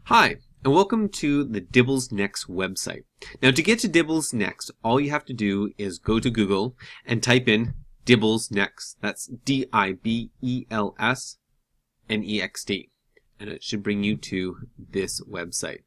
Hi, and welcome to the Dibbles Next website. Now, to get to Dibbles Next, all you have to do is go to Google and type in Dibbles Next. That's DIBELSNEXT. And it should bring you to this website.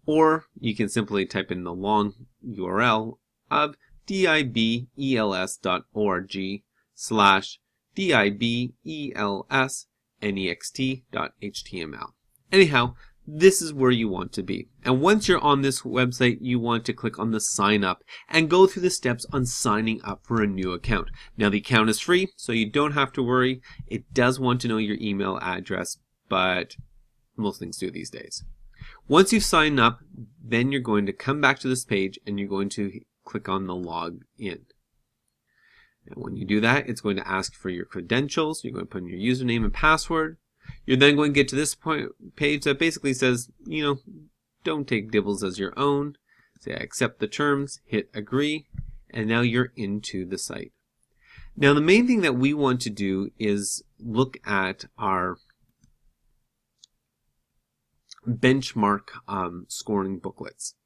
Or you can simply type in the long URL of dibels.org/dibelsnext.html. Anyhow, this is where you want to be. And once you're on this website, you want to click on the sign up and go through the steps on signing up for a new account. Now, the account is free, so you don't have to worry. It does want to know your email address, but most things do these days. Once you've signed up, then you're going to come back to this page and you're going to click on the log in. And when you do that, it's going to ask for your credentials. You're going to put in your username and password. You're then going to get to this page that basically says, don't take Dibbles as your own. Say, I accept the terms, hit agree, and now you're into the site. Now, the main thing that we want to do is look at our benchmark scoring booklets.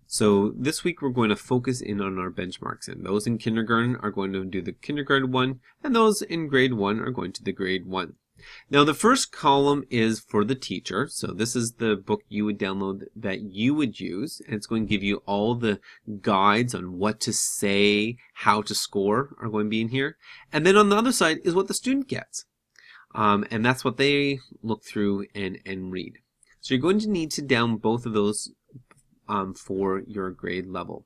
So this week we're going to focus in on our benchmarks, and those in kindergarten are going to do the kindergarten one, and those in grade 1 are going to the grade 1. Now, the first column is for the teacher. So this is the book you would download that you would use. And it's going to give you all the guides on what to say, how to score are going to be in here. And then on the other side is what the student gets. And that's what they look through and read. So you're going to need to download both of those for your grade level.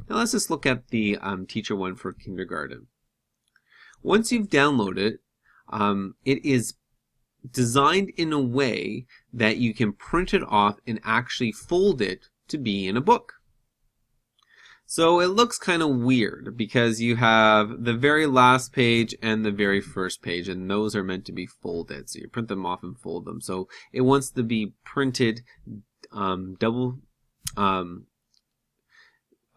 Now let's just look at the teacher one for kindergarten. Once you've downloaded it is designed in a way that you can print it off and actually fold it to be in a book. So it looks kind of weird because you have the very last page and the very first page, and those are meant to be folded. So you print them off and fold them. So it wants to be printed double on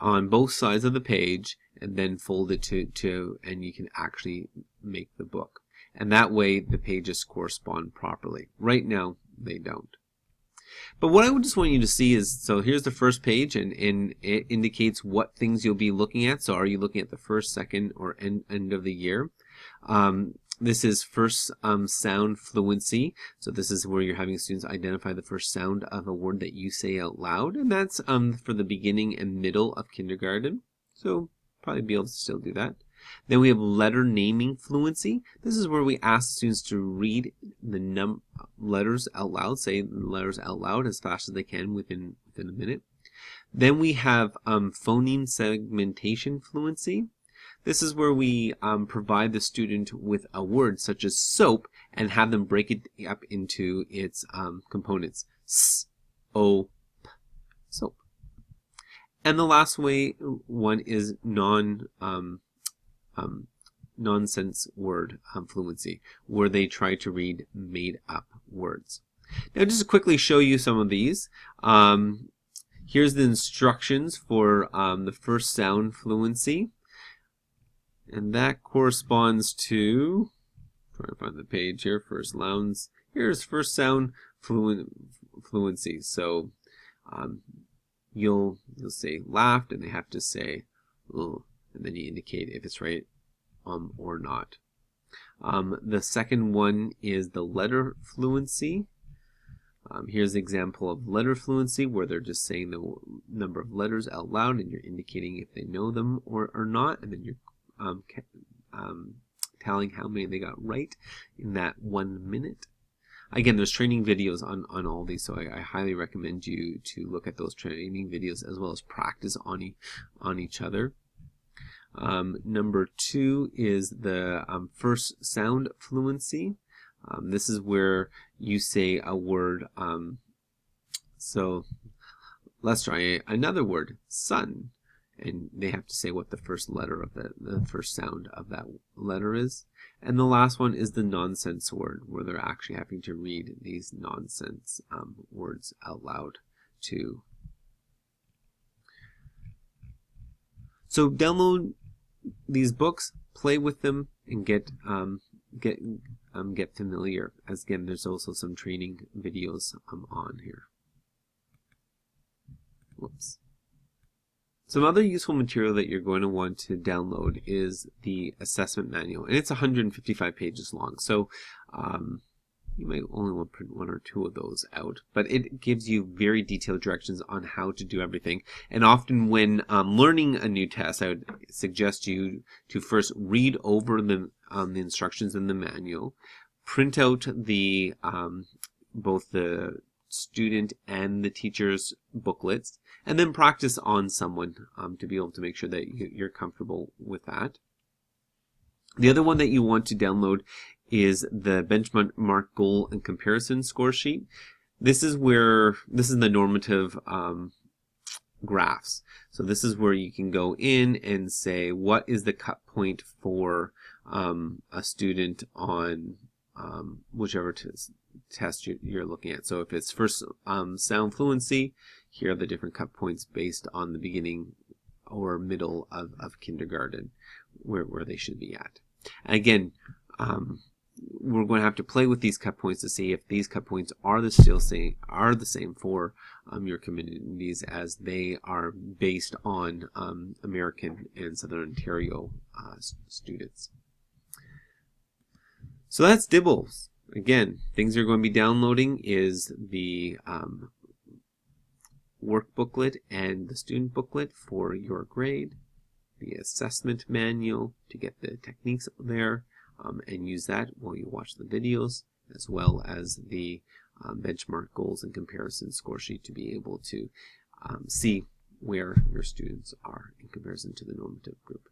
both sides of the page and then fold it to and you can actually make the book. And that way the pages correspond properly. Right now, they don't. But what I would just want you to see is, so here's the first page, and it indicates what things you'll be looking at. So are you looking at the first, second, or end of the year? This is first sound fluency. So this is where you're having students identify the first sound of a word that you say out loud. And that's for the beginning and middle of kindergarten. So probably be able to still do that. Then we have letter naming fluency. This is where we ask students to read the letters out loud, say the letters out loud as fast as they can within a minute. Then we have phoneme segmentation fluency. This is where we provide the student with a word such as soap and have them break it up into its components. S-O-P, soap. And the last one is nonsense word fluency, where they try to read made-up words. Now, just to quickly show you some of these, here's the instructions for the first sound fluency, and that corresponds to, trying to find the page here, first sounds. Here's first sound fluency. So you'll say laughed, and they have to say ugh, and then you indicate if it's right or not. The second one is the letter fluency. Here's an example of letter fluency where they're just saying the number of letters out loud and you're indicating if they know them or not, and then you're telling how many they got right in that 1 minute. Again, there's training videos on all these, so I highly recommend you to look at those training videos as well as practice on each other. Number 2 is the first sound fluency. This is where you say a word. So let's try another word, sun. And they have to say what the first letter of the first sound of that letter is. And the last one is the nonsense word, where they're actually having to read these nonsense words out loud too. So download these books, play with them, and get familiar. As again, there's also some training videos on here. Whoops. Some other useful material that you're going to want to download is the assessment manual, and it's 155 pages long. So you might only want to print 1 or 2 of those out, but it gives you very detailed directions on how to do everything. And often when learning a new test, I would suggest you to first read over the instructions in the manual, print out the both the student and the teacher's booklets, and then practice on someone to be able to make sure that you're comfortable with that. The other one that you want to download is the benchmark goal and comparison score sheet. This is the normative graphs. So this is where you can go in and say what is the cut point for a student on whichever test you're looking at. So if it's first sound fluency, here are the different cut points based on the beginning or middle of kindergarten where they should be at. And again, we're going to have to play with these cut points to see if these cut points are the same for your communities, as they are based on American and Southern Ontario students. So that's DIBELS. Again, things you're going to be downloading is the work booklet and the student booklet for your grade, the assessment manual to get the techniques there, and use that while you watch the videos, as well as the benchmark goals and comparison score sheet to be able to see where your students are in comparison to the normative group.